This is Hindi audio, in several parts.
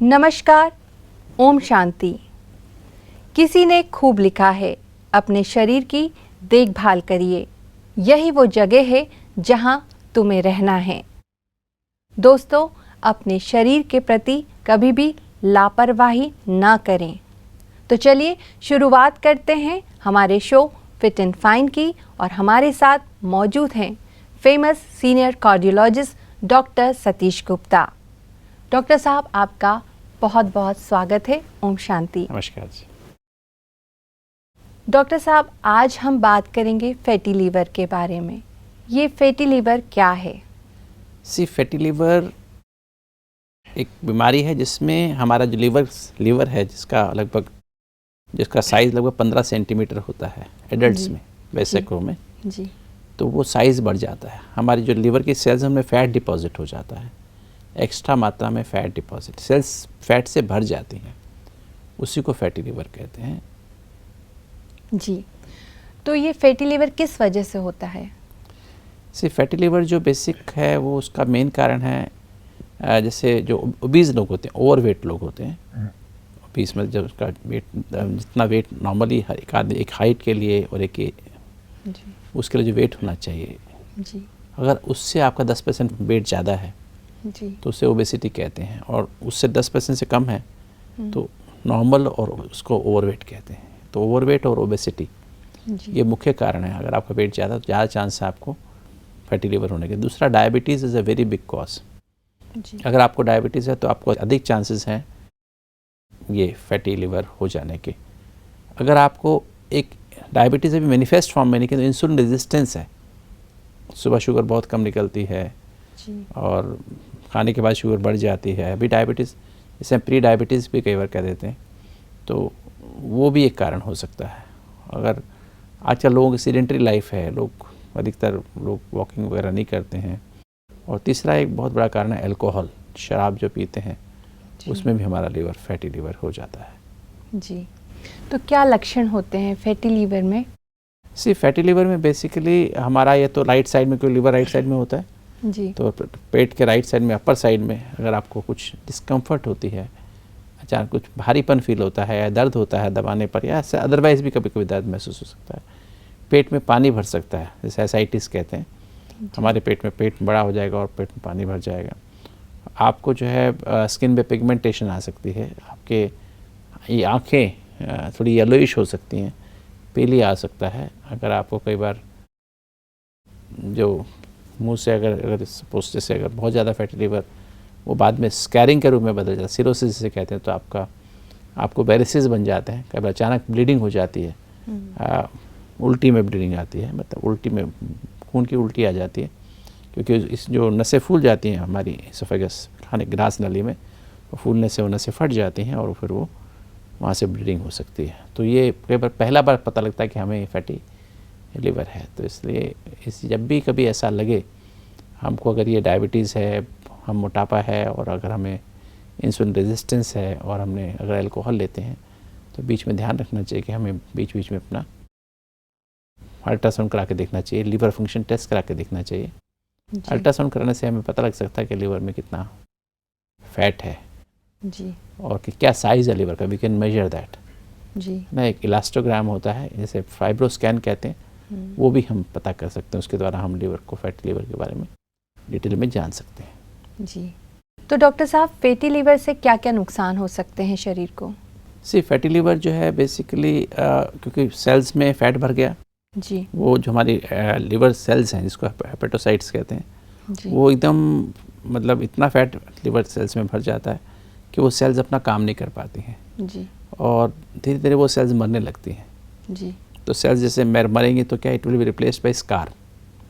नमस्कार, ओम शांति। किसी ने खूब लिखा है, अपने शरीर की देखभाल करिए, यही वो जगह है जहां तुम्हें रहना है। दोस्तों, अपने शरीर के प्रति कभी भी लापरवाही ना करें। तो चलिए शुरुआत करते हैं हमारे शो फिट एंड फाइन की, और हमारे साथ मौजूद हैं famous senior cardiologist doctor Satish Gupta. Doctor साहब, आपका बहुत बहुत स्वागत है। ओम शांति। नमस्कार जी। डॉक्टर साहब, आज हम बात करेंगे फैटी लीवर के बारे में। ये फैटी लीवर क्या है? फैटी लीवर एक बीमारी है जिसमें हमारा जो लीवर है जिसका साइज़ लगभग 15 सेंटीमीटर होता है एडल्ट्स में, वयस्कों में जी। तो वो साइज़ बढ़ जाता है। हमारी जो लीवर की सेल्स में फैट डिपॉजिट हो जाता है, एक्स्ट्रा मात्रा में फैट डिपॉजिट, सेल्स फैट से भर जाती हैं, उसी को फैटी लीवर कहते हैं। जी। तो ये फैटी लीवर किस वजह से होता है? फैटी लीवर जो बेसिक है वो उसका मेन कारण है, जैसे जो ओबीज लोग होते हैं, ओवरवेट लोग होते हैं, ओबीज में जब उसका वेट जितना वेट नॉर्मली एक हाइट के लिए और एक जी। उसके लिए जो वेट होना चाहिए जी। अगर उससे आपका 10% वेट ज़्यादा है जी। तो उसे ओबेसिटी कहते हैं, और उससे 10% से कम है तो नॉर्मल और उसको ओवरवेट कहते हैं। तो ओवरवेट और ओबेसिटी ये मुख्य कारण है। अगर आपका वेट ज़्यादा तो ज़्यादा चांस है आपको फैटी लीवर होने के। दूसरा, diabetes is a very big cause. अगर आपको डायबिटीज़ है तो आपको अधिक चांसेस हैं ये फैटी लीवर हो जाने के। अगर आपको एक डायबिटीज़ अभी मैनिफेस्ट फॉर्म में नहीं कि तो इंसुलिन रेजिस्टेंस है, सुबह शुगर बहुत कम निकलती है और खाने के बाद शुगर बढ़ जाती है, अभी डायबिटीज़ जिसे प्री डायबिटीज़ भी कई बार कह देते हैं, तो वो भी एक कारण हो सकता है। अगर आजकल लोगों की सीडेंटरी लाइफ है, अधिकतर लोग वॉकिंग वगैरह नहीं करते हैं। और तीसरा एक बहुत बड़ा कारण है अल्कोहल, शराब जो पीते हैं उसमें भी हमारा लीवर फैटी लीवर हो जाता है। जी। तो क्या लक्षण होते हैं फैटी लीवर में? फैटी लीवर में बेसिकली हमारा ये तो राइट साइड में, कोई लीवर राइट साइड में होता है जी। तो पेट के राइट साइड में, अपर साइड में अगर आपको कुछ डिस्कम्फर्ट होती है, अचानक कुछ भारीपन फील होता है या दर्द होता है दबाने पर, या ऐसे अदरवाइज़ भी कभी कभी दर्द महसूस हो सकता है, पेट में पानी भर सकता है, जैसे एसाइटिस कहते हैं, हमारे पेट बड़ा हो जाएगा और पेट में पानी भर जाएगा। आपको जो है स्किन पे पिगमेंटेशन आ सकती है, आपके ये आँखें थोड़ी येलोइश हो सकती हैं, पीली आ सकता है। अगर आपको कई बार जो मुंह से अगर सपोज जैसे अगर बहुत ज़्यादा फैटी लीवर वो बाद में स्कैरिंग के रूप में बदल जाता है, सिरोसिस जिसे कहते हैं, तो आपको वेरिसेस बन जाते हैं, कई बार अचानक ब्लीडिंग हो जाती है, उल्टी में ब्लीडिंग आती है, मतलब उल्टी में खून की उल्टी आ जाती है, क्योंकि इस जो नसें फूल जाती हैं हमारी एसोफेगस खाने ग्रास नली में, वो फूलने से वो नसें फट जाती हैं और फिर वो वहाँ से ब्लीडिंग हो सकती है। तो ये कई बार पहला बार पता लगता है कि हमें फैटी लीवर है। तो इसलिए जब भी कभी ऐसा लगे हमको, अगर ये डायबिटीज़ है, हम मोटापा है और अगर हमें इंसुलिन रेजिस्टेंस है और हमने अगर अल्कोहल लेते हैं, तो बीच में ध्यान रखना चाहिए कि हमें बीच बीच में अपना अल्ट्रासाउंड करा के देखना चाहिए, लीवर फंक्शन टेस्ट करा के देखना चाहिए। अल्ट्रासाउंड कराने से हमें पता लग सकता है कि लीवर में कितना फैट है जी, और कि क्या साइज़ है लीवर का, वी कैन मेजर दैट जी। ना। एक इलास्टोग्राम होता है, जैसे फाइब्रोस्कैन कहते हैं, वो भी हम पता कर सकते हैं, उसके द्वारा हम लीवर को, फैटी लीवर के बारे में डिटेल में जान सकते हैं। जी। तो डॉक्टर साहब, फैटी लीवर से क्या क्या नुकसान हो सकते हैं शरीर को? फैटी लीवर जो है बेसिकली क्योंकि सेल्स में फैट भर गया जी। वो जो हमारी लीवर सेल्स हैं जिसको हेपेटोसाइट्स कहते हैं, वो एकदम मतलब इतना फैट लीवर सेल्स में भर जाता है कि वो सेल्स अपना काम नहीं कर पाती हैं जी। और धीरे धीरे वो सेल्स मरने लगती हैं। जी। तो सेल्स जैसे मरेंगे तो क्या, it will be replaced by scar.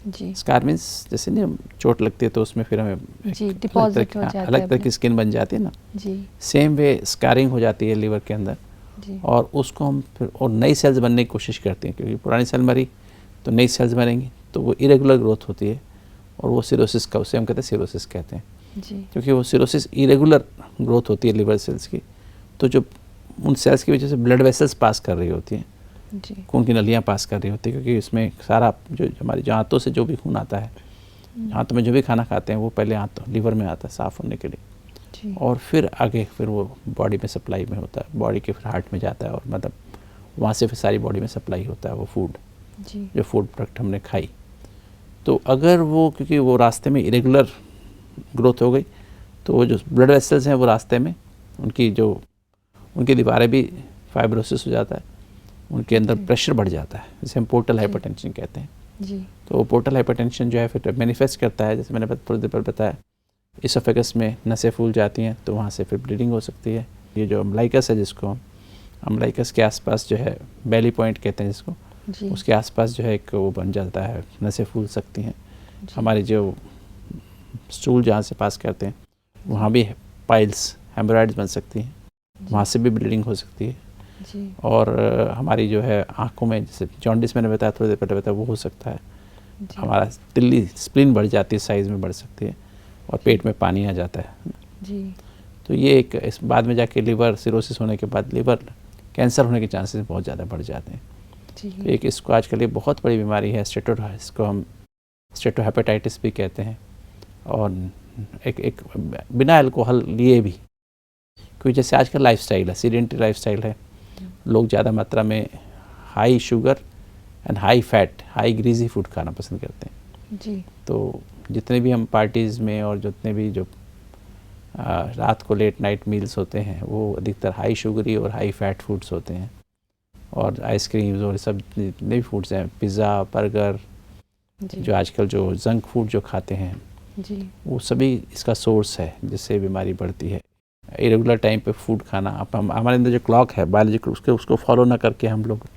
जी। स्कार मीन्स जैसे नहीं चोट लगती है तो उसमें फिर हमें डिपॉजिट हो जाता है, अलग तरह की स्किन बन जाती है ना, जी। सेम वे स्कारिंग हो जाती है लीवर के अंदर। जी। और उसको हम फिर और नई सेल्स बनने की कोशिश करते हैं, क्योंकि पुरानी सेल मरी तो नई सेल्स बनेंगी, तो वो इरेगुलर ग्रोथ होती है और वो सिरोसिस का, उसे हम कहते हैं सिरोसिस कहते हैं। जी। क्योंकि वो सिरोसिस इरेगुलर ग्रोथ होती है लीवर सेल्स की, तो जो उन सेल्स की वजह से ब्लड वेसल्स पास कर रही होती हैं, जी। खून की नलियाँ पास कर रही होती है, क्योंकि इसमें सारा जो हमारी हाथों से जो भी खून आता है, हाथों में जो भी खाना खाते हैं वो पहले लीवर में आता है साफ़ होने के लिए। जी। और फिर आगे फिर वो बॉडी में सप्लाई में होता है, बॉडी के फिर हार्ट में जाता है और मतलब वहाँ से फिर सारी बॉडी में सप्लाई होता है वो फूड, जी। जो फूड प्रोडक्ट हमने खाई। तो अगर वो, क्योंकि वो रास्ते में इरेगुलर ग्रोथ हो गई, तो वो जो ब्लड वेसल्स हैं वो रास्ते में उनकी दीवारें भी फाइब्रोसिस हो जाता है, उनके अंदर जी। प्रेशर बढ़ जाता है, जिसे हम पोर्टल जी। हाइपरटेंशन कहते हैं। जी। तो वो पोर्टल हाइपरटेंशन जो है फिर मैनिफेस्ट करता है, जैसे मैंने थोड़ी देर पर बताया, इसोफेगस में नसें फूल जाती हैं तो वहाँ से फिर ब्लीडिंग हो सकती है। ये जो अम्बलाइकस है, जिसको हम अम्बलाइकस के आसपास जो है बेली पॉइंट कहते हैं जिसको, जी। उसके आसपास जो है एक वो बन जाता है, नसें फूल सकती हैं। जी। हमारी जो स्टूल जहाँ से पास करते हैं वहाँ भी पाइल्स, हेमोरॉइड्स बन सकती हैं, वहाँ से भी ब्लीडिंग हो सकती है। जी। और हमारी जो है आँखों में, जैसे जॉन्डिस मैंने बताया थोड़ी देर पहले बताया, वो हो सकता है। जी। हमारा तिल्ली स्प्लीन बढ़ जाती है, साइज़ में बढ़ सकती है और पेट में पानी आ जाता है। जी। तो ये एक, इस बाद में जाके लिवर सिरोसिस होने के बाद लिवर कैंसर होने के चांसेस बहुत ज़्यादा बढ़ जाते हैं। जी। तो एक इसको आजकल ये बहुत बड़ी बीमारी है, इसको हम स्टेटोहेपेटाइटिस भी कहते हैं। और एक बिना अल्कोहल लिए भी, क्योंकि जैसे आजकल लाइफस्टाइल है, सीडेंटरी लाइफस्टाइल है, लोग ज़्यादा मात्रा में high sugar and high fat, high greasy food खाना पसंद करते हैं। जी। तो जितने भी हम पार्टीज़ में और जितने भी जो रात को लेट नाइट मील्स होते हैं वो अधिकतर हाई शुगरी और हाई फैट फूड्स होते हैं। और आइसक्रीम्स और सब जितने भी फूड्स हैं, पिज़्ज़ा, बर्गर, जो आजकल जो जंक फूड जो खाते हैं, जी। वो सभी इसका सोर्स है जिससे बीमारी बढ़ती है। इरेगुलर टाइम पे फूड खाना, अब हमारे अंदर जो क्लॉक है बायोलॉजिकल, उसको फॉलो ना करके हम लोग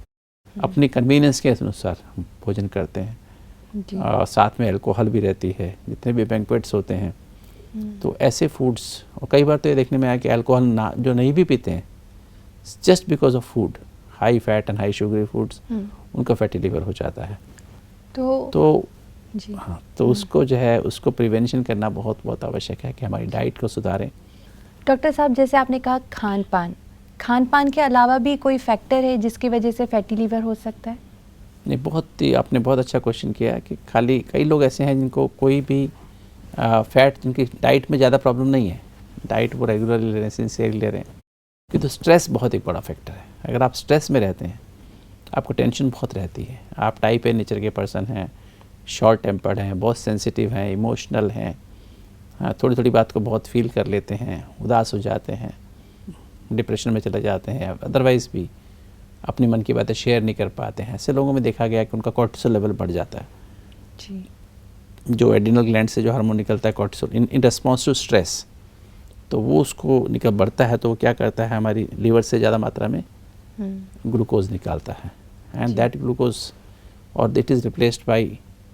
अपनी कन्वीनियंस के अनुसार भोजन करते हैं। जी। साथ में अल्कोहल भी रहती है, जितने भी बैंक्वेट्स होते हैं। तो ऐसे फूड्स, और कई बार तो ये देखने में आया कि अल्कोहल ना जो नहीं भी पीते हैं, just because of food, high fat and high sugary foods, उनका फैटी लिवर हो जाता है। तो जी। हाँ, तो उसको जो है उसको प्रिवेंशन करना बहुत बहुत आवश्यक है कि हमारी डाइट को सुधारें। डॉक्टर साहब, जैसे आपने कहा खान पान के अलावा भी कोई फैक्टर है जिसकी वजह से फैटी लीवर हो सकता है? नहीं, बहुत ही आपने बहुत अच्छा क्वेश्चन किया है कि खाली कई लोग ऐसे हैं जिनको कोई भी फैट, जिनकी डाइट में ज़्यादा प्रॉब्लम नहीं है, डाइट वो रेगुलरली ले रहे हैं, सिंसियरली ले रहे हैं, कि तो स्ट्रेस बहुत एक बड़ा फैक्टर है। अगर आप स्ट्रेस में रहते हैं, आपको टेंशन बहुत रहती है, आप टाइप ए नेचर के पर्सन हैं, शॉर्ट टेम्पर्ड हैं, बहुत सेंसिटिव हैं, इमोशनल हैं, थोड़ी थोड़ी बात को बहुत फील कर लेते हैं, उदास हो जाते हैं, डिप्रेशन में चले जाते हैं, अदरवाइज़ भी अपनी मन की बातें शेयर नहीं कर पाते हैं, ऐसे लोगों में देखा गया कि उनका कॉर्टिसोल लेवल बढ़ जाता है। जी। जो एड्रिनल ग्लैंड से जो हार्मोन निकलता है cortisol, in response to stress, तो वो उसको निकल बढ़ता है, तो वो क्या करता है, हमारी लीवर से ज़्यादा मात्रा में ग्लूकोज निकालता है, एंड दैट ग्लूकोज और it is replaced by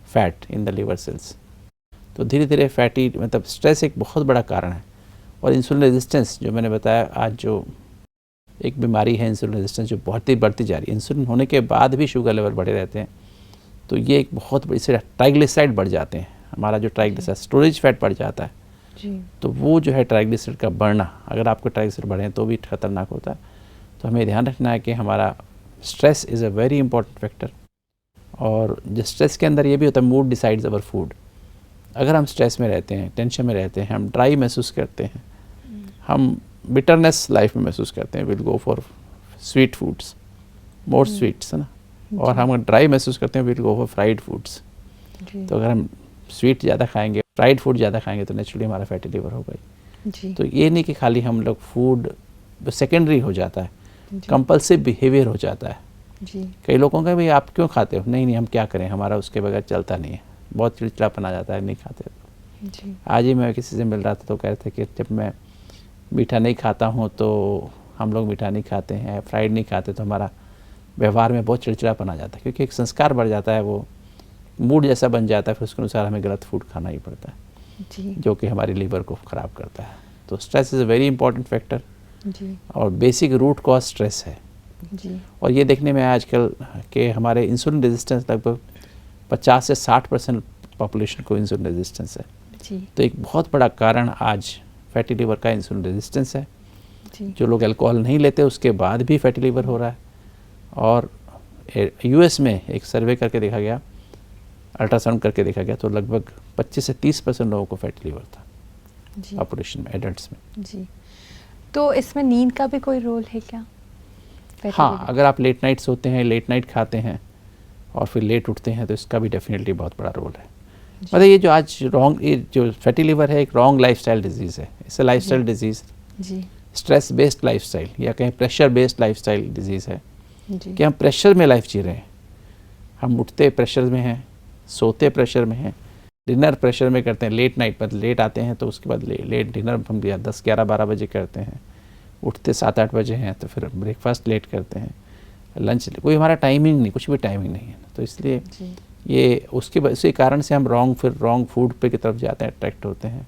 fat in the liver cells. तो धीरे धीरे फैटी, मतलब स्ट्रेस एक बहुत बड़ा कारण है। और इंसुलिन रेजिस्टेंस, जो मैंने बताया, आज जो एक बीमारी है इंसुलिन रेजिस्टेंस, जो बहुत ही बढ़ती जा रही है, इंसुलिन होने के बाद भी शुगर लेवल बढ़े रहते हैं, तो ये एक बहुत बड़ी से ट्राइग्लिसराइड बढ़ जाते हैं, हमारा जो ट्राइग्लिसराइड स्टोरेज फैट बढ़ जाता है। जी। तो वो जो है ट्राइग्लिसराइड का बढ़ना, अगर आपको ट्राइग्लिसराइड बढ़े तो भी खतरनाक होता है। तो हमें ध्यान रखना है कि हमारा stress is a very important factor. और जो स्ट्रेस के अंदर ये भी होता है, मूड डिसाइड्स अवर फूड। अगर हम स्ट्रेस में रहते हैं, टेंशन में रहते हैं, हम ड्राई महसूस करते हैं, हम बिटरनेस लाइफ में महसूस करते हैं, will go for sweet foods, more sweets, है ना। और हम ड्राई महसूस करते हैं, will go for fried foods. तो अगर हम स्वीट ज़्यादा खाएंगे, फ्राइड फूड ज़्यादा खाएंगे, तो नेचुरली हमारा फैटी लिवर होगा ही। तो ये नहीं कि खाली हम लोग फूड सेकेंडरी हो जाता है, कंपल्सिव बिहेवियर हो जाता है। कई लोगों का, भाई आप क्यों खाते हो? नहीं हम क्या करें, हमारा उसके बगैर चलता नहीं है, बहुत चिड़चिड़ापन आ जाता है, नहीं खाते तो। आज ही मैं किसी से मिल रहा था तो कह रहे थे कि जब मैं मीठा नहीं खाता हूँ तो हम लोग मीठा नहीं खाते हैं, फ्राइड नहीं खाते, तो हमारा व्यवहार में बहुत चिड़चिड़ापन आ जाता है, क्योंकि एक संस्कार बढ़ जाता है, वो मूड जैसा बन जाता है, फिर उसके अनुसार हमें गलत फूड खाना ही पड़ता है, जो कि हमारी लीवर को ख़राब करता है। तो stress is a very important factor, और बेसिक रूट कॉज स्ट्रेस है। और ये देखने में आजकल कि हमारे इंसुलिन रेजिस्टेंस लगभग 50 से 60% पॉपुलेशन को इंसुलिन रेजिस्टेंस है। तो एक बहुत बड़ा कारण आज फैटी लिवर का इंसुलिन रेजिस्टेंस है। जो लोग अल्कोहल नहीं लेते उसके बाद भी फैटी लिवर हो रहा है। और यूएस में एक सर्वे करके देखा गया, अल्ट्रासाउंड करके देखा गया, तो लगभग 25 से 30% लोगों को फैटी लिवर था। जी पॉपुलेशन में, एडल्ट्स में। जी। तो इसमें नींद का भी कोई रोल है क्या? फैटी हाँ, लिवर? अगर आप लेट नाइट सोते हैं, लेट नाइट खाते हैं और फिर लेट उठते हैं तो इसका भी डेफिनेटली बहुत बड़ा रोल है। मतलब ये जो आज ये जो फैटी लिवर है एक रॉन्ग लाइफस्टाइल डिजीज़ है। इससे लाइफस्टाइल डिजीज़, जी स्ट्रेस बेस्ड लाइफस्टाइल या कहीं प्रेशर बेस्ड लाइफस्टाइल डिजीज़ है जी कि हम प्रेशर में लाइफ जी रहे हैं। हम उठते प्रेशर में हैं, सोते प्रेशर में हैं, डिनर प्रेशर में करते हैं, लेट नाइट पर लेट आते हैं तो उसके बाद लेट डिनर हम 10, 11, 12 बजे करते हैं, उठते 7, 8 बजे हैं तो फिर ब्रेकफास्ट लेट करते हैं, लंच, कोई हमारा टाइमिंग नहीं, कुछ भी टाइमिंग नहीं है। तो इसलिए जी ये उसी कारण से हम रॉन्ग फूड पे की तरफ जाते हैं, अट्रैक्ट होते हैं।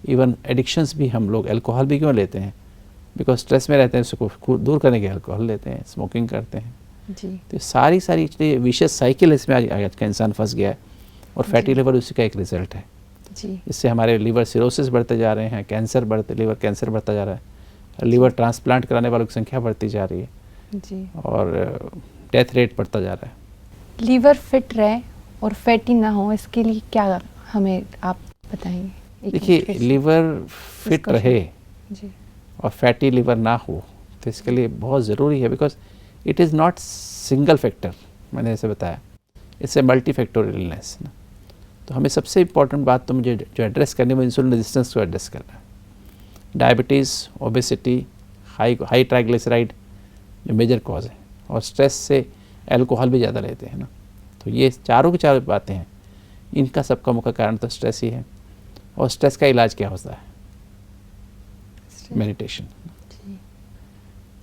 इवन एडिक्शंस भी हम लोग अल्कोहल भी क्यों लेते हैं? बिकॉज स्ट्रेस में रहते हैं, उसको दूर करने के अल्कोहल लेते हैं, स्मोकिंग करते हैं। जी तो सारी विशेष साइकिल इसमें आज का इंसान फंस गया है और फैटी लिवर उसी का एक रिजल्ट है। जी इससे हमारे लिवर सिरोसिस बढ़ते जा रहे हैं, लिवर कैंसर बढ़ता जा रहा है, लिवर ट्रांसप्लांट कराने वालों की संख्या बढ़ती जा रही है जी। और डेथ रेट बढ़ता जा रहा है। लीवर फिट रहे और फैटी ना हो, इसके लिए क्या हमें आप बताएंगे? एक देखिए, न्यूट्रिशन लिवर फिट डिस्कशन। रहे जी और फैटी लिवर ना हो तो इसके लिए बहुत ज़रूरी है, because it is not single factor, मैंने ऐसे बताया, इससे मल्टी फैक्टोरियल इलनेस ना। तो हमें सबसे इम्पॉर्टेंट बात तो मुझे जो एड्रेस करनी है वो इंसुलिन रेजिस्टेंस को एड्रेस करना है। डायबिटीज़, ओबेसिटी, हाई ट्राइग्लिसराइड जो मेजर कॉज है, और स्ट्रेस से अल्कोहल भी ज़्यादा लेते हैं ना। तो ये चारों की चारों बातें हैं, इनका सबका मुख्य कारण तो स्ट्रेस ही है। और स्ट्रेस का इलाज क्या होता है? मेडिटेशन। जी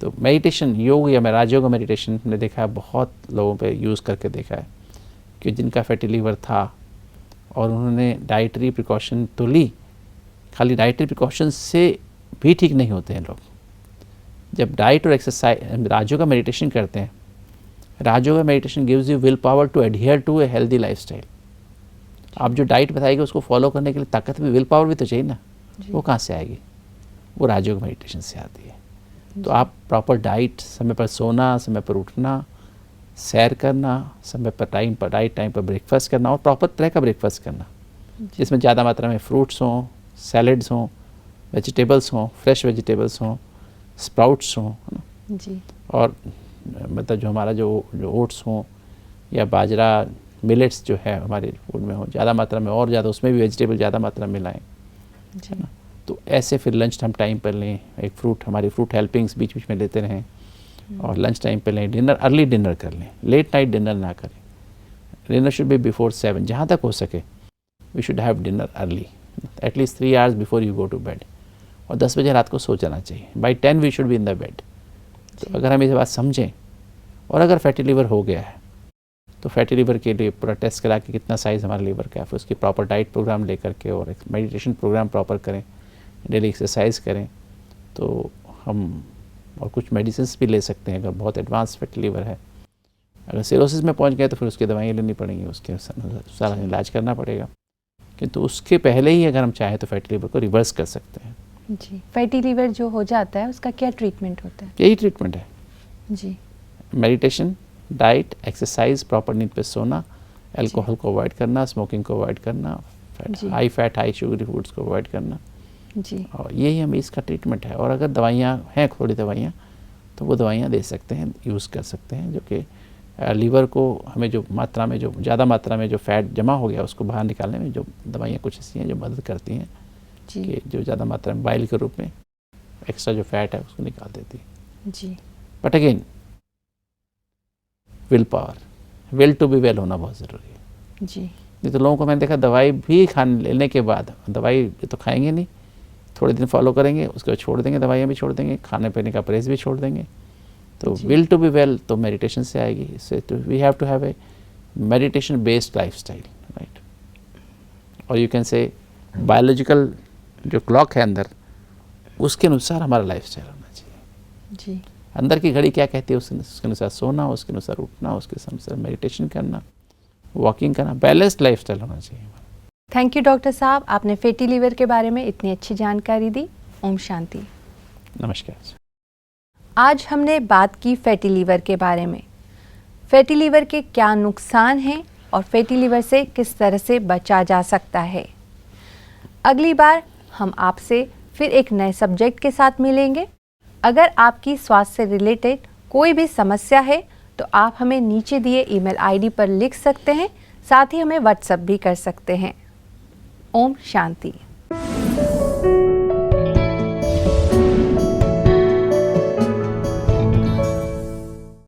तो मेडिटेशन, योग या राजयोग मेडिटेशन ने देखा है, बहुत लोगों पे यूज़ करके देखा है कि जिनका फैटी लीवर था और उन्होंने डाइटरी प्रिकॉशन तो ली, खाली डाइटरी प्रिकॉशन से भी ठीक नहीं होते हैं लोग। जब डाइट और एक्सरसाइज, राजयोग मेडिटेशन करते हैं, Rajyoga meditation gives you will power to adhere to a healthy lifestyle. आप जो डाइट बताएंगे उसको फॉलो करने के लिए ताकत भी, विल पावर भी तो चाहिए ना, वो कहाँ से आएगी? वो राजयोग मेडिटेशन से आती है। तो आप प्रॉपर डाइट, समय पर सोना, समय पर उठना, सैर करना, समय पर टाइम पर ब्रेकफास्ट करना और प्रॉपर तरह का ब्रेकफास्ट करना, जिसमें ज़्यादा मात्रा में फ्रूट्स हों, सैलड्स हों, वेजिटेबल्स हों, फ्रेश वेजिटेबल्स हों, स्प्राउट्स हों, है ना। जी और मतलब जो हमारा जो ओट्स हों या बाजरा, मिलेट्स जो है हमारे फूड में हो ज़्यादा मात्रा में, और ज़्यादा उसमें भी वेजिटेबल ज़्यादा मात्रा में लाएँ, जी तो ऐसे फिर लंच हम टाइम पर लें, एक फ्रूट, हमारी फ्रूट हेल्पिंग्स बीच बीच में लेते रहें, और लंच टाइम पर लें, डिनर अर्ली डिनर कर लें, लेट नाइट डिनर ना करें। डिनर शुड बी बिफोर 7, जहाँ तक हो सके we should have dinner early, at least 3 hours before you go to bed, और 10 बजे रात को सो जाना चाहिए। By 10 we should be in the bed. तो अगर हम ये बात समझें, और अगर फैटी लिवर हो गया है तो फैटी लिवर के लिए पूरा टेस्ट करा के कितना साइज़ हमारे लिवर का है, फिर उसकी प्रॉपर डाइट प्रोग्राम लेकर के और एक मेडिटेशन प्रोग्राम प्रॉपर करें, डेली एक्सरसाइज करें, तो हम और कुछ मेडिसिन भी ले सकते हैं। अगर बहुत एडवांस फैटी लिवर है, अगर सिरोसिस में पहुंच गए तो फिर उसकी दवाइयाँ लेनी पड़ेंगी, उसके सारा इलाज करना पड़ेगा। किंतु उसके पहले ही अगर हम चाहें तो फैटी लिवर को रिवर्स कर सकते हैं। जी। फैटी लिवर जो हो जाता है उसका क्या ट्रीटमेंट होता है? यही ट्रीटमेंट है, जी मेडिटेशन, डाइट, एक्सरसाइज, प्रॉपर नींद पे सोना, अल्कोहल को अवॉइड करना, स्मोकिंग को अवॉइड करना, high fat high sugary foods को अवॉइड करना, जी और यही हमें इसका ट्रीटमेंट है। और अगर दवाइयाँ हैं, थोड़ी दवाइयाँ, तो वो दवाइयाँ दे सकते हैं, यूज़ कर सकते हैं, जो कि लीवर को हमें जो मात्रा में, जो ज़्यादा मात्रा में जो फैट जमा हो गया उसको बाहर निकालने में जो दवाइयाँ कुछ ऐसी हैं जो मदद करती हैं जी कि जो ज़्यादा मात्रा में बाइल के रूप में एक्स्ट्रा जो फैट है उसको निकाल देती है। जी but again will power, will to be well होना बहुत ज़रूरी है। जी नहीं तो लोगों को मैंने देखा दवाई भी लेने के बाद, दवाई तो खाएंगे नहीं, थोड़े दिन फॉलो करेंगे, उसके बाद छोड़ देंगे, दवाइयाँ भी छोड़ देंगे, खाने पीने का परहेज भी छोड़ देंगे। तो विल टू बी वेल तो मेडिटेशन से आएगी। इससे तो we have to have a meditation based lifestyle, right. और यू कैन से बायोलॉजिकल जो क्लॉक है अंदर, उसके अनुसार हमारा लाइफस्टाइल होना चाहिए। जी अंदर की घड़ी क्या कहती है उसके अनुसार सोना, उसके अनुसार उठना, उसके अनुसार मेडिटेशन करना, वॉकिंग करना, बैलेंस्ड लाइफस्टाइल होना चाहिए। थैंक यू डॉक्टर साहब, आपने फैटी लिवर के बारे में इतनी अच्छी जानकारी दी। ओम शांति। नमस्कार। आज हमने बात की फैटी लीवर के बारे में। फैटी लीवर के क्या नुकसान हैं और फैटी लीवर से किस तरह से बचा जा सकता है। अगली बार हम आपसे फिर एक नए सब्जेक्ट के साथ मिलेंगे। अगर आपकी स्वास्थ्य से रिलेटेड कोई भी समस्या है तो आप हमें नीचे दिए ईमेल आईडी पर लिख सकते हैं, साथ ही हमें व्हाट्सएप भी कर सकते हैं। ओम शांति।